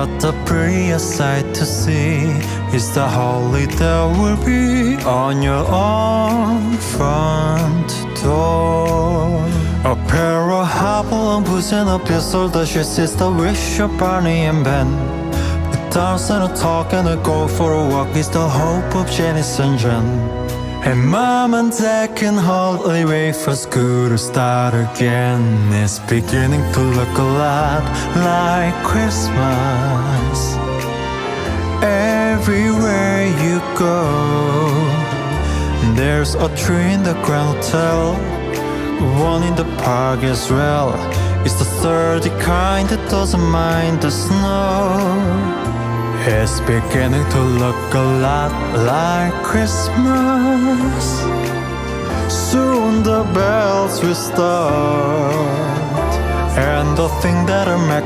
But the prettiest sight to see is the holly that will be on your own front door. A pair of hobble boots and a pistol that she sees the wish of Barney and Ben. A dance and a talk and a go for a walk is the hope of Janice and Jen. And Mom and Dad can hardly wait for school to start again. It's beginning to look a lot like Christmas. Everywhere you go, there's a tree in the Grand Hotel, one in the park as well. It's the sturdy kind that doesn't mind the snow. It's beginning to look a lot like Christmas. Soon the bells will start, and the thing that'll make